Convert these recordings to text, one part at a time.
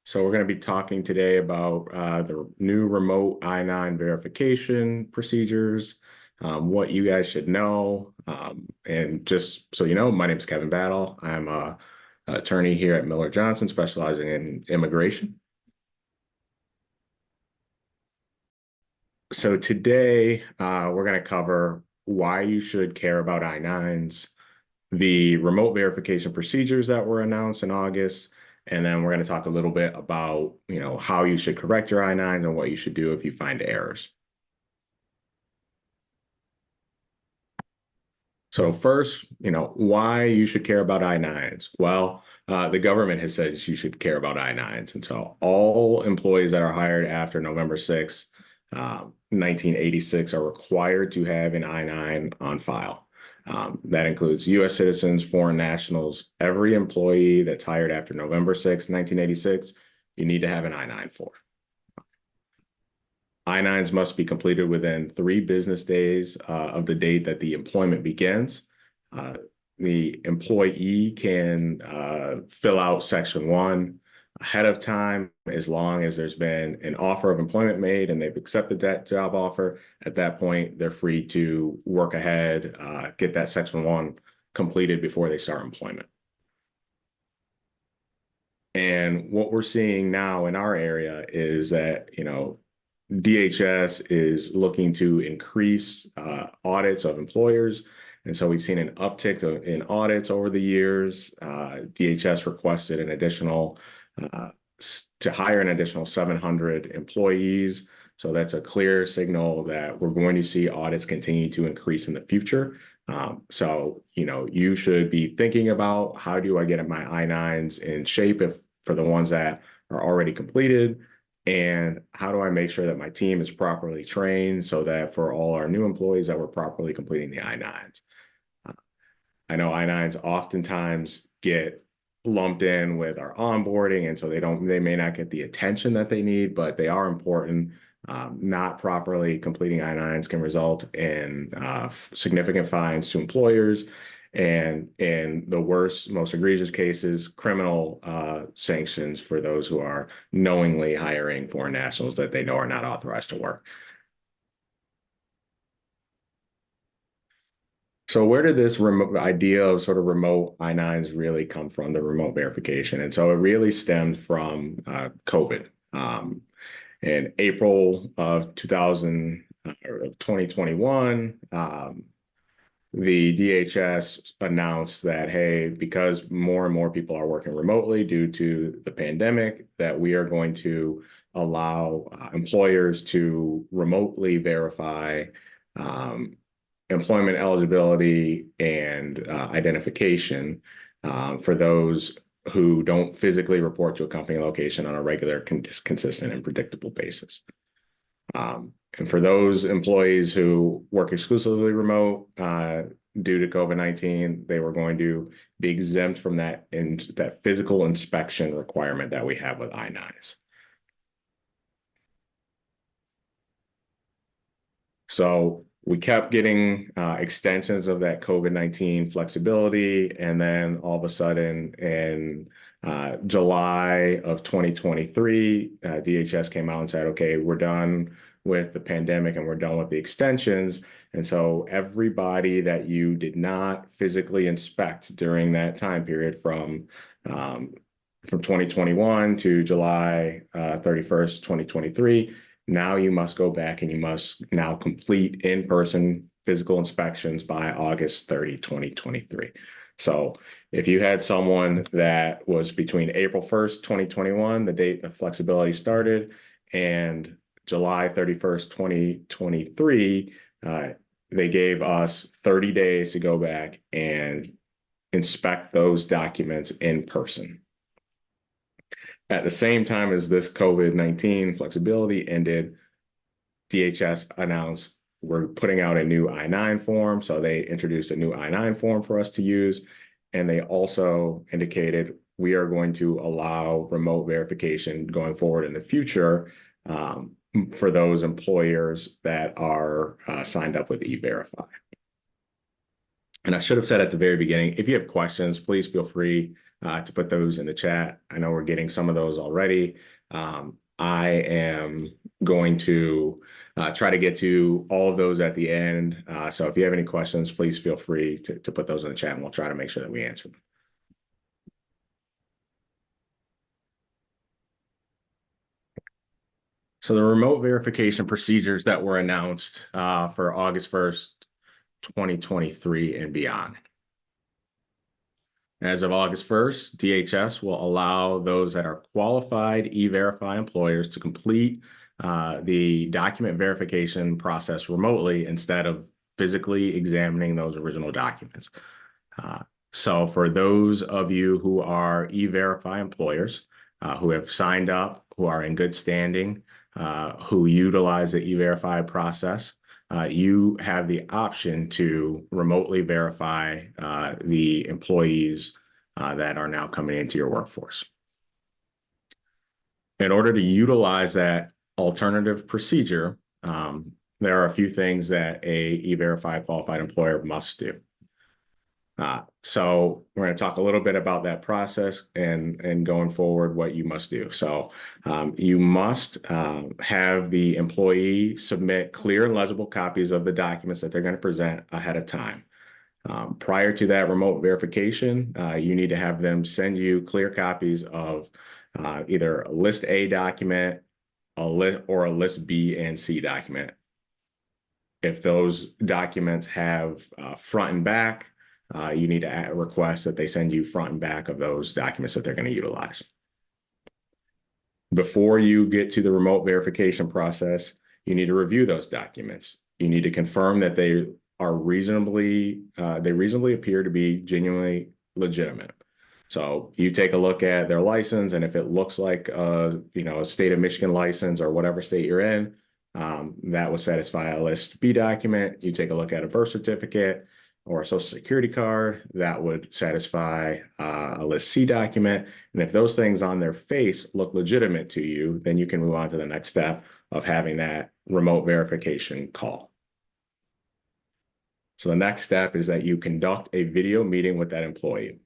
So we're going to be talking today about the new remote I-9 verification procedures, what you guys should know. And just so you know, my name is Kevin Battle. I'm an attorney here at Miller Johnson, specializing in immigration. So today we're going to cover why you should care about I-9s, the remote verification procedures that were announced in August, and then we're going to talk a little bit about, how you should correct your I-9s and what you should do if you find errors. So first, why you should care about I-9s. Well, the government has said you should care about I-9s. And so all employees that are hired after November 6th, 1986 are required to have an I-9 on file. That includes U.S. citizens, foreign nationals, every employee that's hired after November 6th, 1986, you need to have an I-9 for. I-9s must be completed within 3 business days of the date that the employment begins. The employee can fill out Section 1 ahead of time as long as there's been an offer of employment made and they've accepted that job offer. At that point, they're free to work ahead, get that Section 1 completed before they start employment. And what we're seeing now in our area is that, DHS is looking to increase audits of employers. And so we've seen an uptick in audits over the years. DHS requested to hire an additional 700 employees. So that's a clear signal that we're going to see audits continue to increase in the future. So, you should be thinking about, how do I get my I-9s in shape for the ones that are already completed? And how do I make sure that my team is properly trained so that for all our new employees that we're properly completing the I-9s? I know I-9s oftentimes get lumped in with our onboarding, and so they may not get the attention that they need, but they are important. Not properly completing I-9s can result in significant fines to employers, and in the worst, most egregious cases, criminal sanctions for those who are knowingly hiring foreign nationals that they know are not authorized to work. So where did this idea of sort of remote I-9s really come from, the remote verification? And so it really stemmed from COVID. In April of 2021, the DHS announced that, hey, because more and more people are working remotely due to the pandemic, that we are going to allow employers to remotely verify employment eligibility and identification for those who don't physically report to a company location on a regular, consistent, and predictable basis. And for those employees who work exclusively remote due to COVID-19, they were going to be exempt from that physical inspection requirement that we have with I-9s. So we kept getting extensions of that COVID-19 flexibility. And then all of a sudden in July of 2023, DHS came out and said, okay, we're done with the pandemic and we're done with the extensions. And so everybody that you did not physically inspect during that time period from 2021 to July 31st, 2023, now you must go back and you must now complete in-person physical inspections by August 30, 2023. So if you had someone that was between April 1st, 2021, the date the flexibility started, and July 31st, 2023, they gave us 30 days to go back and inspect those documents in person. At the same time as this COVID-19 flexibility ended, DHS announced we're putting out a new I-9 form. So they introduced a new I-9 form for us to use. And they also indicated we are going to allow remote verification going forward in the future for those employers that are signed up with E-Verify. And I should have said at the very beginning, if you have questions, please feel free to put those in the chat. I know we're getting some of those already. I am going to try to get to all of those at the end. So if you have any questions, please feel free to put those in the chat, and we'll try to make sure that we answer them. So the remote verification procedures that were announced for August 1st, 2023 and beyond. As of August 1st, DHS will allow those that are qualified E-Verify employers to complete the document verification process remotely instead of physically examining those original documents. So for those of you who are E-Verify employers who have signed up, who are in good standing, who utilize the E-Verify process, you have the option to remotely verify the employees that are now coming into your workforce. In order to utilize that alternative procedure, there are a few things that a E-Verify qualified employer must do. So we're going to talk a little bit about that process and going forward, what you must do. So you must have the employee submit clear and legible copies of the documents that they're going to present ahead of time. Prior to that remote verification, you need to have them send you clear copies of either a List A document, or a List B and C document. If those documents have front and back, you need to request that they send you front and back of those documents that they're going to utilize. Before you get to the remote verification process, you need to review those documents. You need to confirm that they reasonably appear to be genuinely legitimate. So you take a look at their license, and if it looks like a state of Michigan license or whatever state you're in, that would satisfy a List B document. You take a look at a birth certificate or a social security card, that would satisfy a List C document. And if those things on their face look legitimate to you, then you can move on to the next step of having that remote verification call. So the next step is that you conduct a video meeting with that employee.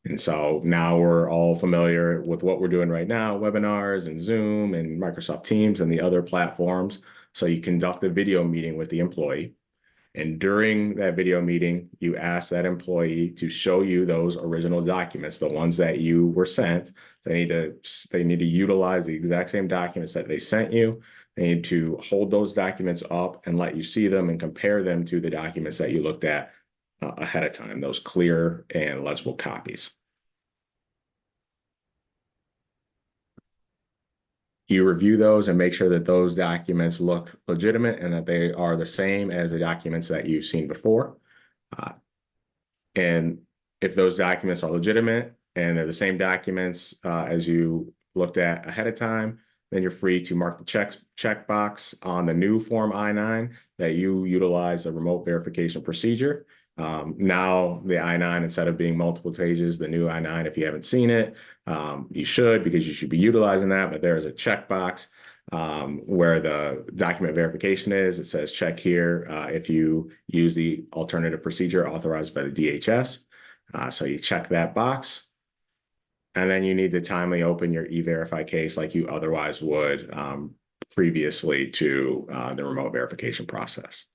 And so now we're all familiar with what we're doing right now, webinars and Zoom and Microsoft Teams and the other platforms. So you conduct a video meeting with the employee. And during that video meeting, you ask that employee to show you those original documents, the ones that you were sent. They need to utilize the exact same documents that they sent you. They need to hold those documents up and let you see them and compare them to the documents that you looked at ahead of time, those clear and legible copies. You review those and make sure that those documents look legitimate and that they are the same as the documents that you've seen before. And if those documents are legitimate and they're the same documents as you looked at ahead of time, then you're free to mark the checkbox on the new Form I-9 that you utilize the remote verification procedure. Now the I-9, instead of being multiple pages, the new I-9, if you haven't seen it, you should, because you should be utilizing that. But there is a checkbox where the document verification is. It says check here if you use the alternative procedure authorized by the DHS. So you check that box. And then you need to timely open your E-Verify case like you otherwise would previously to the remote verification process.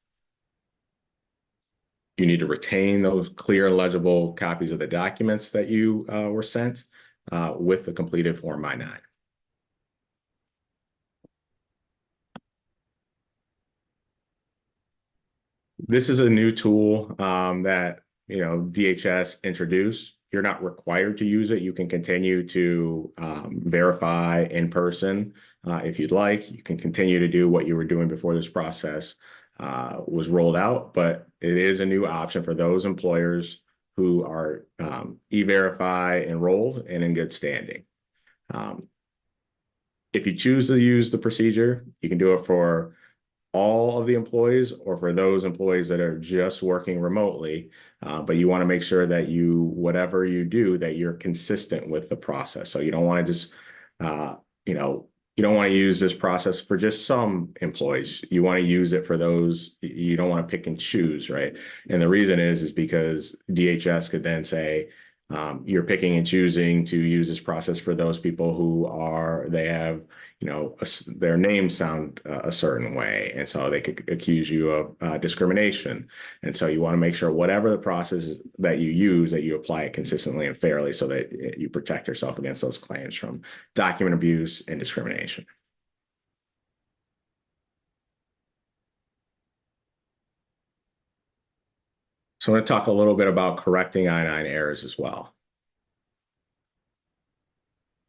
You need to retain those clear and legible copies of the documents that you were sent with the completed Form I-9. This is a new tool that DHS introduced. You're not required to use it. You can continue to verify in person if you'd like. You can continue to do what you were doing before this process was rolled out, but it is a new option for those employers who are E-Verify enrolled and in good standing. If you choose to use the procedure, you can do it for all of the employees or for those employees that are just working remotely. But you want to make sure that whatever you do, that you're consistent with the process. So you don't want to just, you don't want to use this process for just some employees. You want to use it for those. You don't want to pick and choose, right? And the reason is because DHS could then say, You're picking and choosing to use this process for those people they have, their names sound a certain way, and so they could accuse you of discrimination. And so you want to make sure whatever the process that you use, that you apply it consistently and fairly so that you protect yourself against those claims from document abuse and discrimination. So I want to talk a little bit about correcting I-9 errors as well.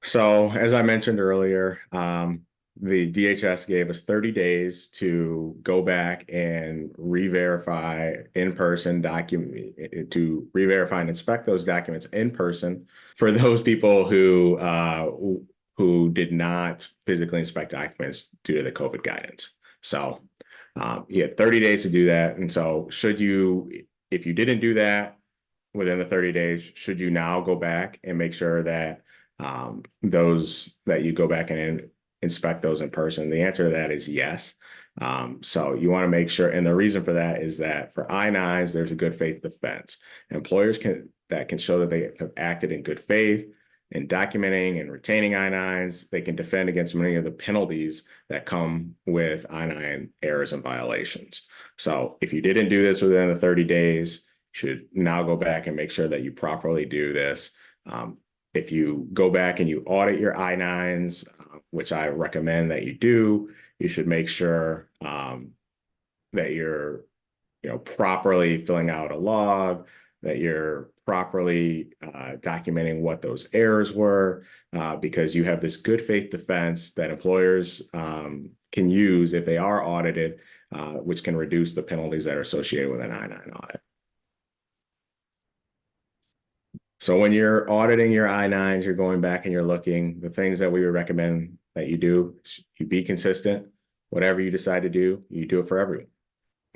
So as I mentioned earlier, the DHS gave us 30 days to go back and re-verify in person to re-verify and inspect those documents in person for those people who did not physically inspect documents due to the COVID guidance. So you had 30 days to do that. And so if you didn't do that within the 30 days, should you now go back and make sure that that you go back and inspect those in person? The answer to that is yes. So you want to make sure, and the reason for that is that for I-9s, there's a good faith defense. Employers can show that they have acted in good faith in documenting and retaining I-9s. They can defend against many of the penalties that come with I-9 errors and violations. So if you didn't do this within the 30 days, you should now go back and make sure that you properly do this. If you go back and you audit your I-9s, which I recommend that you do, you should make sure that you're properly filling out a log, that you're properly documenting what those errors were, because you have this good faith defense that employers can use if they are audited, which can reduce the penalties that are associated with an I-9 audit. So when you're auditing your I-9s, you're going back and you're looking, the things that we would recommend that you do, you be consistent. Whatever you decide to do, you do it for everyone.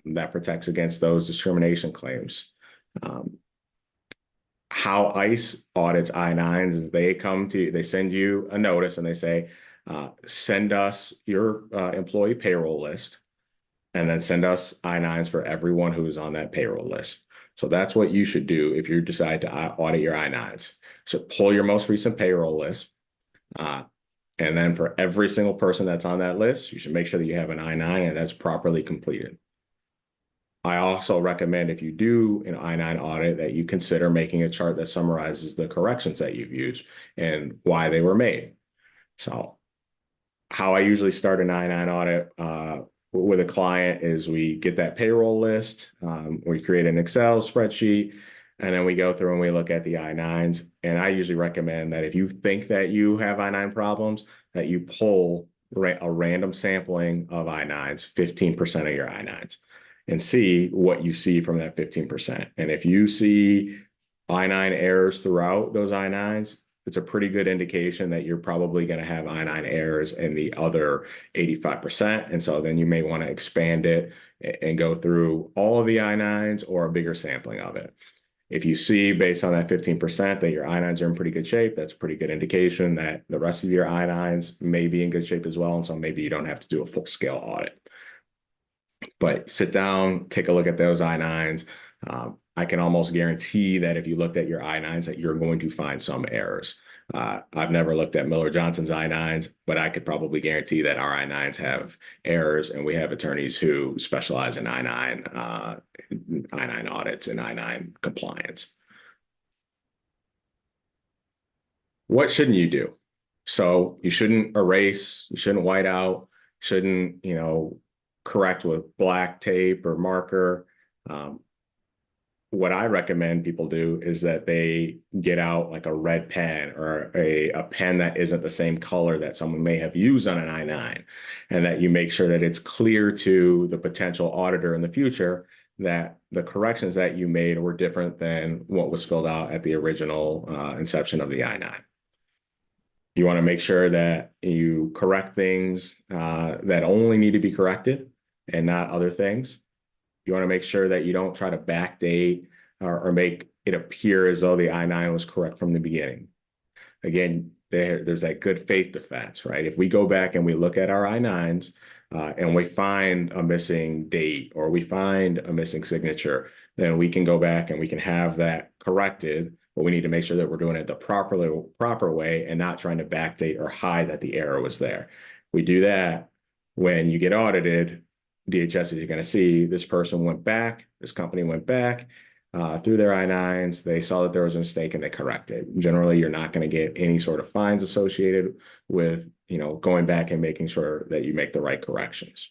And that protects against those discrimination claims. How ICE audits I-9s is they send you a notice and they say, send us your employee payroll list, and then send us I-9s for everyone who is on that payroll list. So that's what you should do if you decide to audit your I-9s. So pull your most recent payroll list. And then for every single person that's on that list, you should make sure that you have an I-9 and that's properly completed. I also recommend, if you do an I-9 audit, that you consider making a chart that summarizes the corrections that you've used and why they were made. So how I usually start an I-9 audit with a client is we get that payroll list, we create an Excel spreadsheet, and then we go through and we look at the I-9s. And I usually recommend that if you think that you have I-9 problems, that you pull a random sampling of I-9s, 15% of your I-9s, and see what you see from that 15%. And if you see I-9 errors throughout those I-9s, it's a pretty good indication that you're probably going to have I-9 errors in the other 85%. And so then you may want to expand it and go through all of the I-9s or a bigger sampling of it. If you see based on that 15% that your I-9s are in pretty good shape, that's a pretty good indication that the rest of your I-9s may be in good shape as well. And so maybe you don't have to do a full scale audit. But sit down, take a look at those I-9s. I can almost guarantee that if you looked at your I-9s, that you're going to find some errors. I've never looked at Miller Johnson's I-9s, but I could probably guarantee that our I-9s have errors, and we have attorneys who specialize in I-9 audits and I-9 compliance. What shouldn't you do? So you shouldn't erase, you shouldn't white out, shouldn't, correct with black tape or marker. What I recommend people do is that they get out like a red pen or a pen that isn't the same color that someone may have used on an I-9, and that you make sure that it's clear to the potential auditor in the future that the corrections that you made were different than what was filled out at the original inception of the I-9. You want to make sure that you correct things that only need to be corrected and not other things. You want to make sure that you don't try to backdate or make it appear as though the I-9 was correct from the beginning. Again, there's that good faith defense, right? If we go back and we look at our I-9s and we find a missing date or we find a missing signature, then we can go back and we can have that corrected but we need to make sure that we're doing it the proper way and not trying to backdate or hide that the error was there. We do that, when you get audited, DHS is going to see this person went back, this company went back through their I-9s, they saw that there was a mistake and they corrected. Generally, you're not going to get any sort of fines associated with, going back and making sure that you make the right corrections.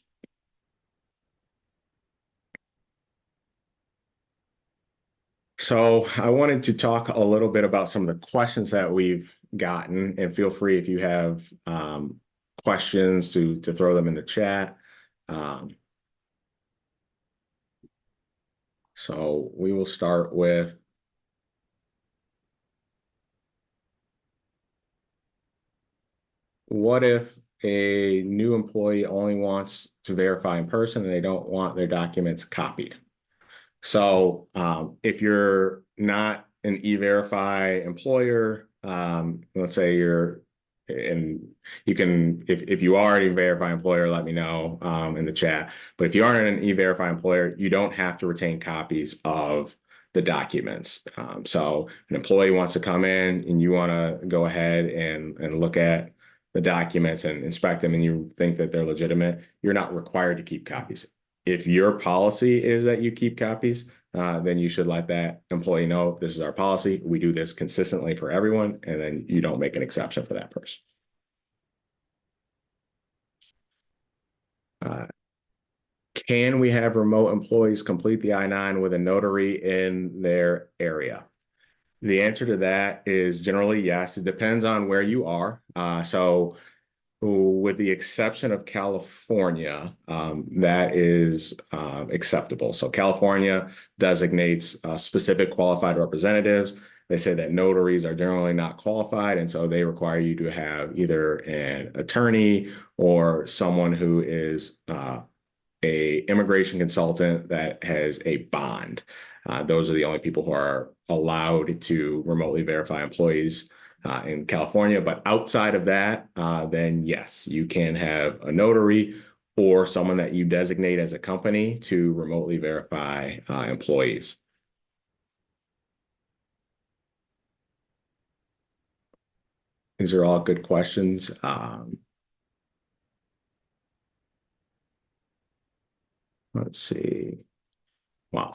So I wanted to talk a little bit about some of the questions that we've gotten, and feel free if you have questions to throw them in the chat. So we will start with, what if a new employee only wants to verify in person and they don't want their documents copied? So if you're not an E-Verify employer, let's say you're, and you can, if you are an E-Verify employer, let me know in the chat. But if you aren't an E-Verify employer, you don't have to retain copies of the documents. So an employee wants to come in and you want to go ahead and look at the documents and inspect them, and you think that they're legitimate, you're not required to keep copies. If your policy is that you keep copies, then you should let that employee know, this is our policy. We do this consistently for everyone, and then you don't make an exception for that person. Can we have remote employees complete the I-9 with a notary in their area? The answer to that is generally yes. It depends on where you are. So with the exception of California, that is acceptable. So California designates specific qualified representatives. They say that notaries are generally not qualified, and so they require you to have either an attorney or someone who is a immigration consultant that has a bond. Those are the only people who are allowed to remotely verify employees in California. But outside of that, then yes, you can have a notary or someone that you designate as a company to remotely verify employees. These are all good questions. Let's see. Wow.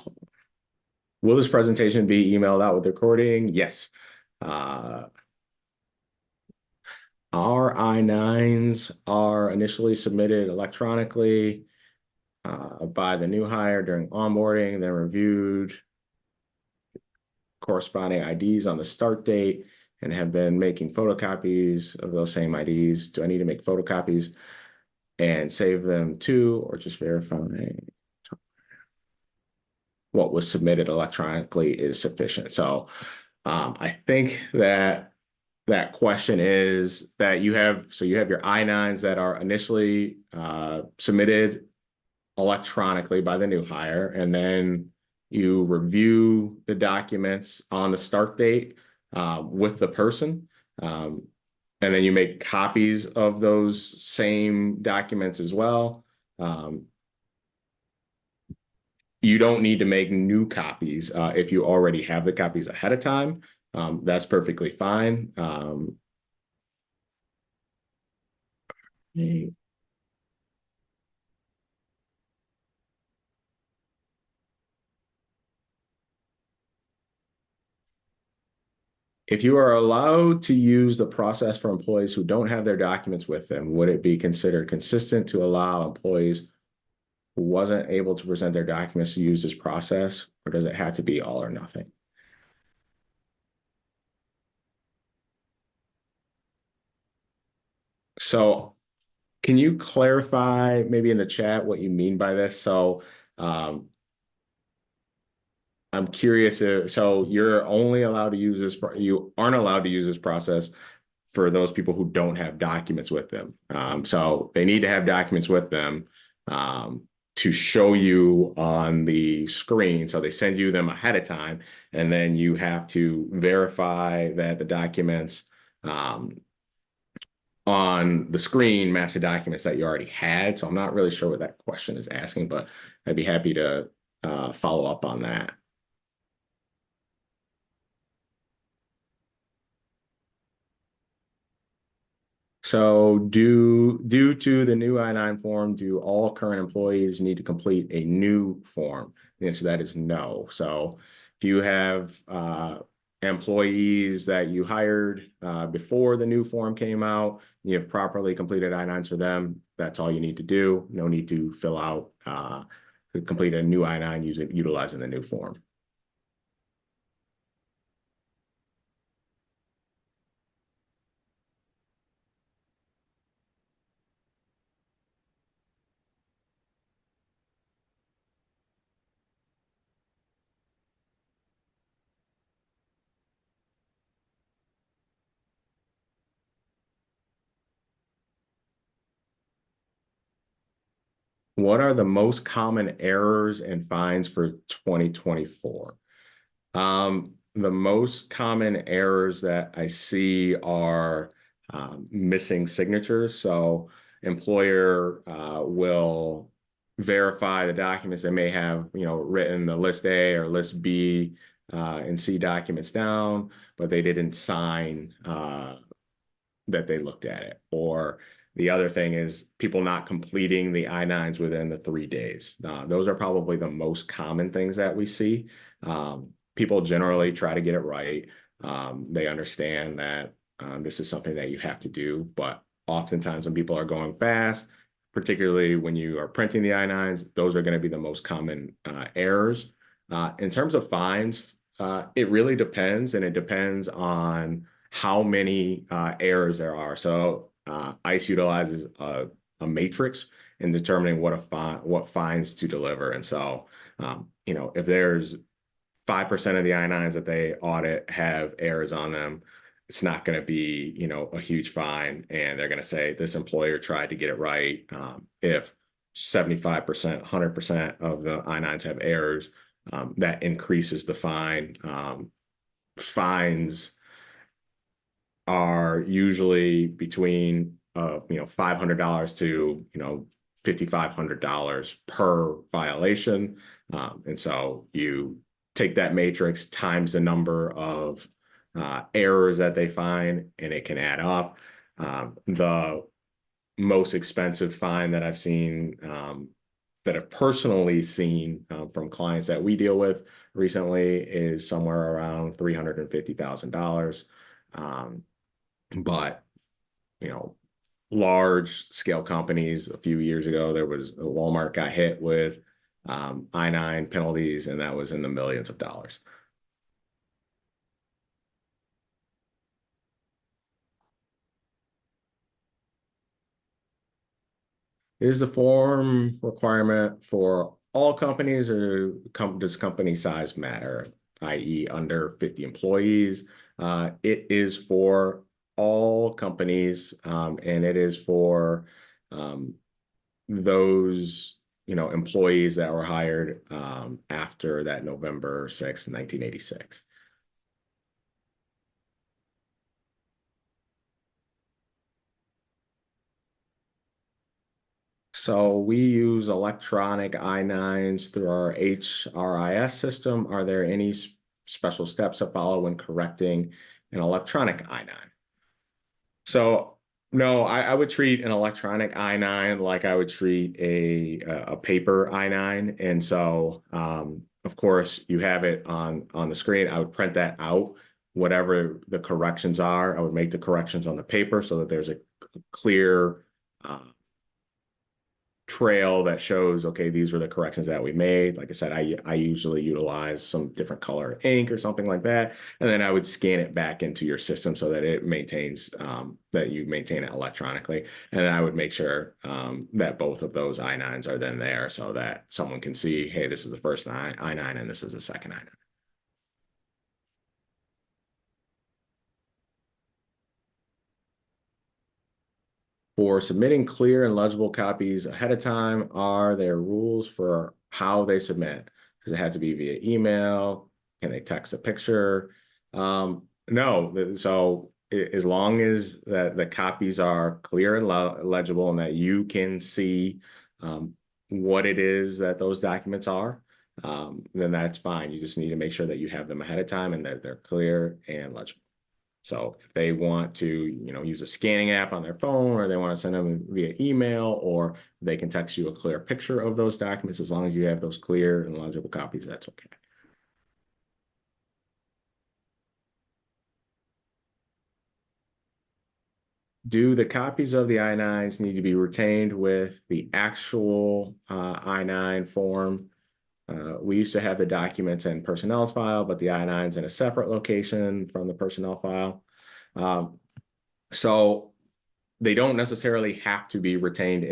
Will this presentation be emailed out with recording? Yes. Our I-9s are initially submitted electronically by the new hire during onboarding, then reviewed corresponding IDs on the start date, and have been making photocopies of those same IDs. Do I need to make photocopies and save them too, or just verifying what was submitted electronically is sufficient? So I think that question is that you have your I-9s that are initially submitted electronically by the new hire, and then you review the documents on the start date with the person, and then you make copies of those same documents as well. You don't need to make new copies if you already have the copies ahead of time. That's perfectly fine. If you are allowed to use the process for employees who don't have their documents with them, would it be considered consistent to allow employees who wasn't able to present their documents to use this process, or does it have to be all or nothing? So can you clarify maybe in the chat what you mean by this? So I'm curious so you're only allowed to use this, you aren't allowed to use this process for those people who don't have documents with them. So they need to have documents with them to show you on the screen. So they send you them ahead of time, and then you have to verify that the documents on the screen match the documents that you already had. So I'm not really sure what that question is asking, but I'd be happy to follow up on that. So due to the new I-9 form, do all current employees need to complete a new form? The answer to that is no. So if you have employees that you hired before the new form came out, you have properly completed I-9s for them, that's all you need to do. No need to fill out to complete a new I-9 utilizing the new form. What are the most common errors and fines for 2024? The most common errors that I see are missing signatures. So employer will verify the documents. They may have, written the list A or list B and C documents down, but they didn't sign that they looked at it. Or the other thing is people not completing the I-9s within the 3 days. Those are probably the most common things that we see. People generally try to get it right. They understand that this is something that you have to do, but oftentimes when people are going fast, particularly when you are printing the I-9s, those are going to be the most common errors. In terms of fines, it really depends, and it depends on how many errors there are. So ICE utilizes matrix in determining what fines to deliver. And so, if there's 5% of the I-9s that they audit have errors on them, it's not going to be, a huge fine. And they're going to say this employer tried to get it right. If 75%, 100% of the I-9s have errors, that increases the fine. Fines are usually between $500 to $5,500 per violation, and so you take that matrix times the number of errors that they find, and it can add up. The most expensive fine that I've seen, that I've personally seen from clients that we deal with recently, is somewhere around $350,000. But, you know, large scale companies, a few years ago, there was Walmart got hit with I-9 penalties, and that was in the millions of dollars. Is the form requirement for all companies, or does company size matter, i.e. under 50 employees? It is for all companies, and it is for um, those employees that were hired after that November 6th, 1986. So we use electronic I-9s through our HRIS system. Are there any special steps to follow when correcting an electronic I-9? So no, I would treat an electronic I-9 like I would treat a paper I-9. And so of course you have it on the screen. I would print that out. Whatever the corrections are, I would make the corrections on the paper so that there's a clear uh, trail that shows, okay, these were the corrections that we made. Like I said, I usually utilize some different color ink or something like that. And then I would scan it back into your system so that it maintains, that you maintain it electronically. And then I would make sure that both of those I-9s are then there so that someone can see, hey, this is the first I-9 and this is the second I-9. For submitting clear and legible copies ahead of time, are there rules for how they submit? Does it have to be via email? Can they text a picture? No. So as long as the copies are clear and legible and that you can see what it is that those documents are, then that's fine. You just need to make sure that you have them ahead of time and that they're clear and legible. So if they want to, use a scanning app on their phone, or they want to send them via email, or they can text you a clear picture of those documents, as long as you have those clear and legible copies, that's okay. Do the copies of the I-9s need to be retained with the actual I-9 form? We used to have the documents in personnel's file, but the I-9's in a separate location from the personnel file. So they don't necessarily have to be retained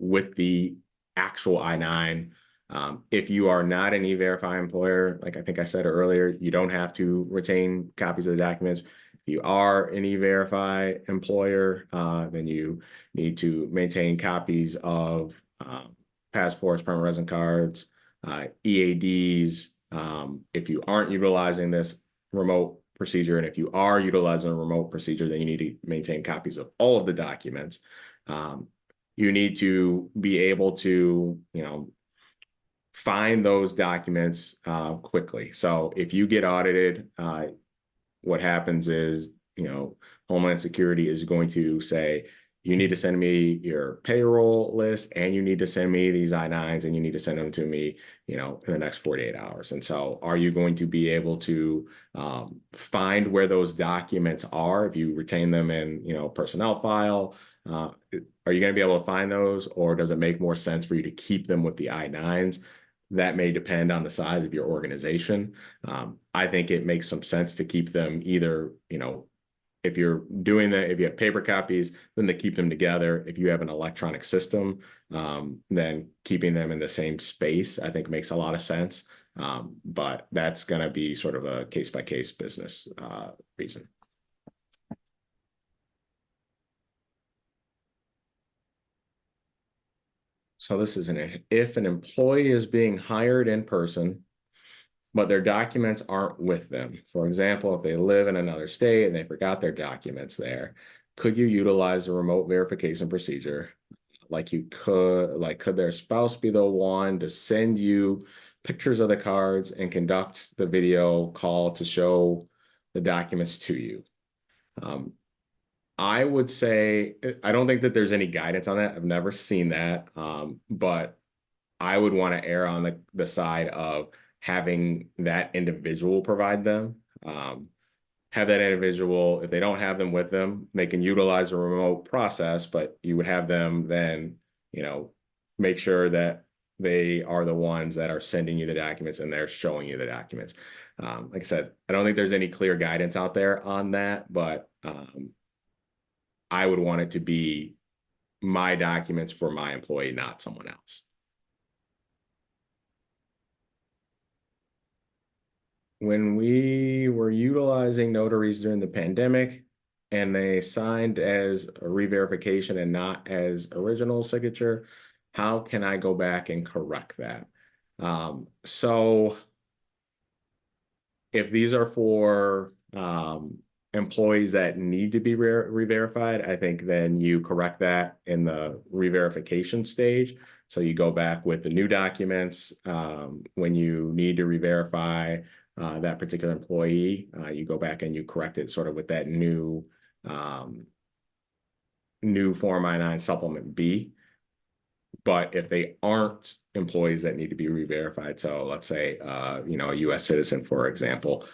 with the actual I-9. If you are not an E-Verify employer, like I think I said earlier, you don't have to retain copies of the documents. If you are an E-Verify employer, then you need to maintain copies of passports, permanent resident cards, EADs. If you aren't utilizing this remote procedure, and if you are utilizing a remote procedure, then you need to maintain copies of all of the documents. You need to be able to, find those documents quickly. So if you get audited, what happens is, Homeland Security is going to say, you need to send me your payroll list, and you need to send me these I-9s, and you need to send them to me, in the next 48 hours. And so are you going to be able to find where those documents are if you retain them in, personnel file? Are you going to be able to find those, or does it make more sense for you to keep them with the I-9s? That may depend on the size of your organization. I think it makes some sense to keep them either, if you're doing that, if you have paper copies, then to keep them together. If you have an electronic system, then keeping them in the same space, I think makes a lot of sense. But that's going to be sort of a case-by-case business reason. So this is if an employee is being hired in person, but their documents aren't with them. For example, if they live in another state and they forgot their documents there, could you utilize a remote verification procedure? Could their spouse be the one to send you pictures of the cards and conduct the video call to show the documents to you? I would say, I don't think that there's any guidance on that. I've never seen that. But I would want to err on the side of having that individual provide them. Have that individual, if they don't have them with them, they can utilize a remote process, but you would have them then, make sure that they are the ones that are sending you the documents and they're showing you the documents. Like I said, I don't think there's any clear guidance out there on that, but I would want it to be my documents for my employee, not someone else. When we were utilizing notaries during the pandemic and they signed as a re-verification and not as original signature, how can I go back and correct that? So if these are for employees that need to be re-verified, I think then you correct that in the re-verification stage. So you go back with the new documents when you need to re-verify that particular employee, you go back and you correct it sort of with that new Form I-9 Supplement B. But if they aren't employees that need to be re-verified, so let's say, a U.S. citizen, for example,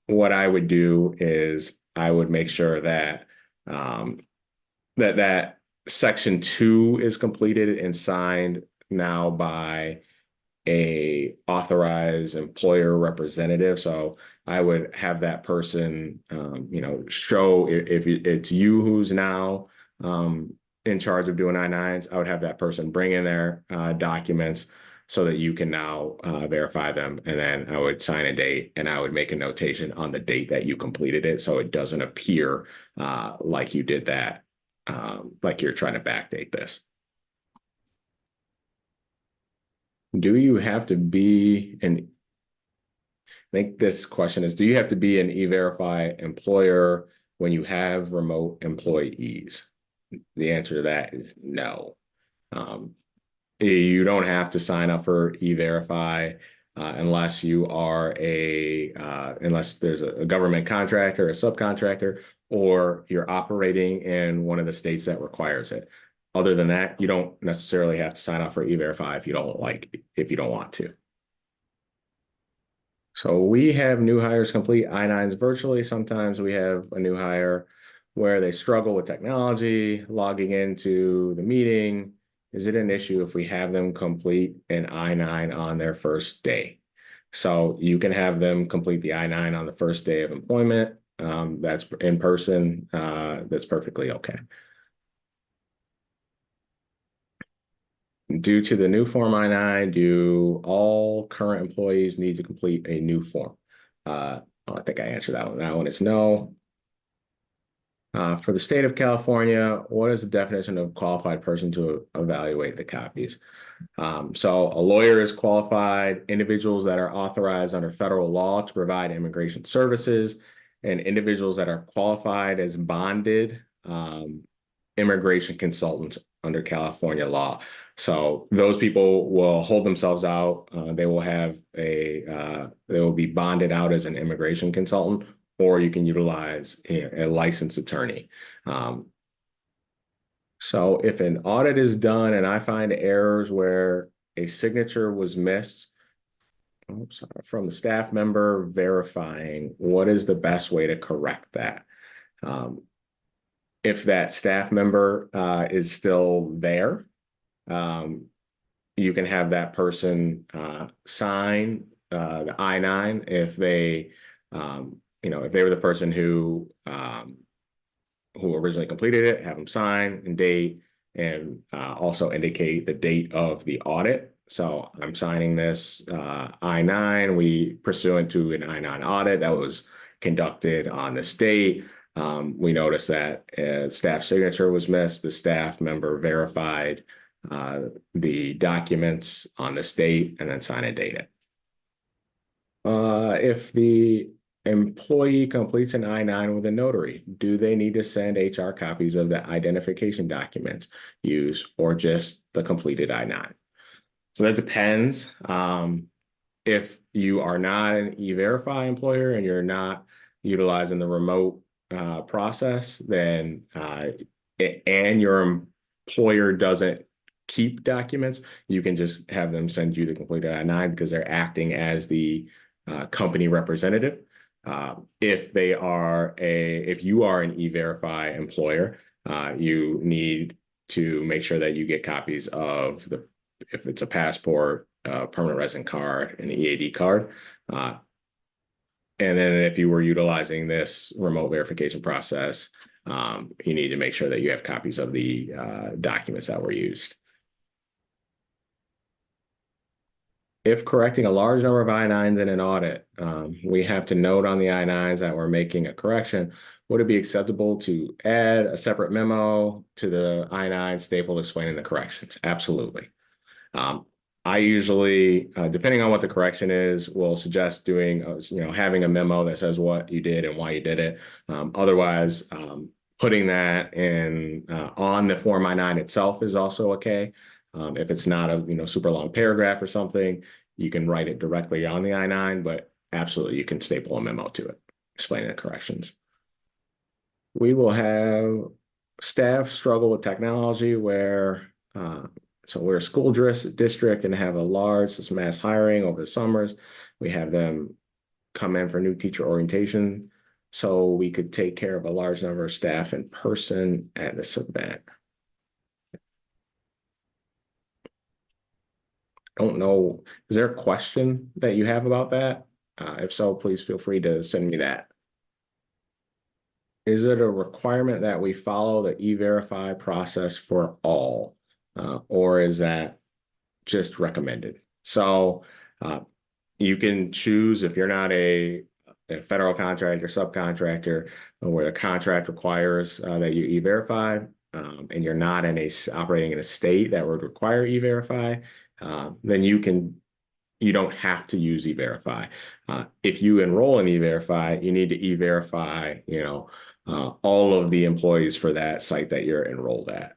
what I would do is I would make sure that that Section 2 is completed and signed now by a authorized employer representative. So I would have that person, show if it's you who's now in charge of doing I-9s, I would have that person bring in their documents so that you can now verify them. And then I would sign a date and I would make a notation on the date that you completed it. So it doesn't appear like you did that, like you're trying to backdate this. Do you have to be I think this question is, do you have to be an E-Verify employer when you have remote employees? The answer to that is no. You don't have to sign up for E-Verify unless you are unless there's a government contractor, a subcontractor, or you're operating in one of the states that requires it. Other than that, you don't necessarily have to sign off for E-Verify if you don't want to. So we have new hires complete I-9s virtually. Sometimes we have a new hire where they struggle with technology, logging into the meeting. Is it an issue if we have them complete an I-9 on their first day? So you can have them complete the I-9 on the first day of employment. That's in person. That's perfectly okay. Due to the new Form I-9, do all current employees need to complete a new form? I think I answered that one. That one is no. For the state of California, what is the definition of qualified person to evaluate the copies? So a lawyer is qualified, individuals that are authorized under federal law to provide immigration services, and individuals that are qualified as bonded immigration consultants under California law. So those people will hold themselves out. They will be bonded out as an immigration consultant, or you can utilize a licensed attorney. So if an audit is done and I find errors where a signature was missed, from the staff member verifying, what is the best way to correct that? If that staff member is still there, you can have that person sign the I-9 if if they were the person who originally completed it, have them sign and date, and also indicate the date of the audit. So I'm signing this I-9. We pursuant to an I-9 audit that was conducted on this date. We noticed that staff signature was missed. The staff member verified the documents on this date and then sign and date it. If the employee completes an I-9 with a notary, do they need to send HR copies of the identification documents used or just the completed I-9? So that depends. If you are not an E-Verify employer and you're not utilizing the remote process, then and your employer doesn't keep documents, you can just have them send you the completed I-9 because they're acting as the company representative. If you are an E-Verify employer, you need to make sure that you get copies of if it's a passport, permanent resident card, an EAD card. And then if you were utilizing this remote verification process, you need to make sure that you have copies of the documents that were used. If correcting a large number of I-9s in an audit, we have to note on the I-9s that we're making a correction. Would it be acceptable to add a separate memo to the I-9 staple explaining the corrections? Absolutely. I usually, depending on what the correction is, will suggest having a memo that says what you did and why you did it. Otherwise, putting that in on the Form I-9 itself is also okay. If it's not a super long paragraph or something, you can write it directly on the I-9, but absolutely you can staple a memo to it explaining the corrections. We will have staff struggle with technology where so we're a school district and have a large mass hiring over the summers. We have them come in for new teacher orientation so we could take care of a large number of staff in person at this event. Don't know. Is there a question that you have about that? If so, please feel free to send me that. Is it a requirement that we follow the E-Verify process for all, or is that just recommended? So you can choose if you're not a federal contractor, subcontractor, where the contract requires that you E-Verify, and you're not operating in a state that would require E-Verify, then you don't have to use E-Verify. If you enroll in E-Verify, you need to E-Verify, all of the employees for that site that you're enrolled at.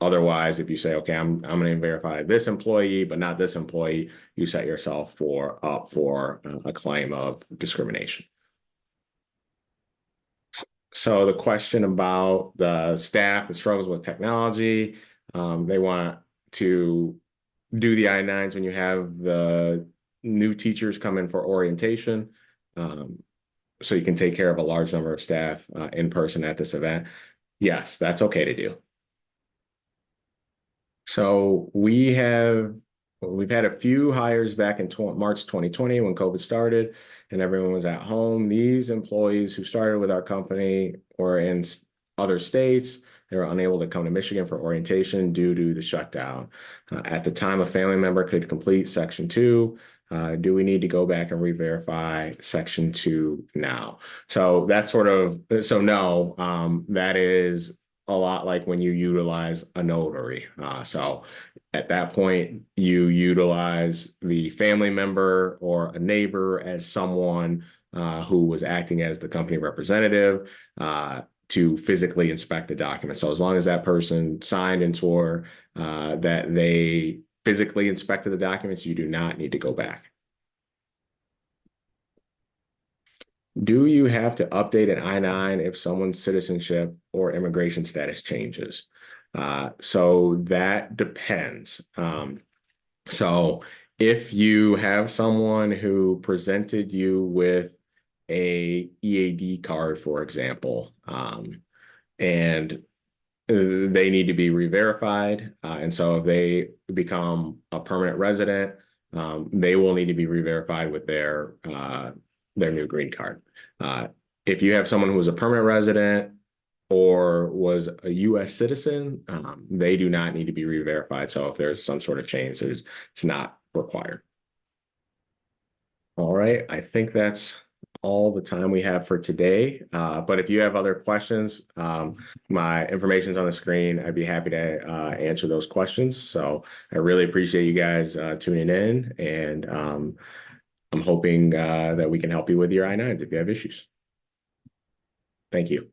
Otherwise, if you say, okay, I'm going to verify this employee, but not this employee, you set yourself up for a claim of discrimination. So the question about the staff that struggles with technology, they want to do the I-9s when you have the new teachers come in for orientation. So you can take care of a large number of staff in person at this event. Yes, that's okay to do. So we've had a few hires back in March 2020 when COVID started and everyone was at home. These employees who started with our company or in other states, they were unable to come to Michigan for orientation due to the shutdown. At the time, a family member could complete Section 2. Do we need to go back and re-verify Section 2 now? So that's no, that is a lot like when you utilize a notary. So at that point, you utilize the family member or a neighbor as someone who was acting as the company representative to physically inspect the document. So as long as that person signed and swore that they physically inspected the documents, you do not need to go back. Do you have to update an I-9 if someone's citizenship or immigration status changes? So that depends. So if you have someone who presented you with a EAD card, for example, and they need to be re-verified. And so if they become a permanent resident, they will need to be re-verified with their new green card. If you have someone who is a permanent resident or was a U.S. citizen, they do not need to be re-verified. So if there's some sort of change, it's not required. All right, I think that's all the time we have for today. But if you have other questions, my information's on the screen. I'd be happy to answer those questions. So I really appreciate you guys tuning in, and I'm hoping that we can help you with your I-9s if you have issues. Thank you.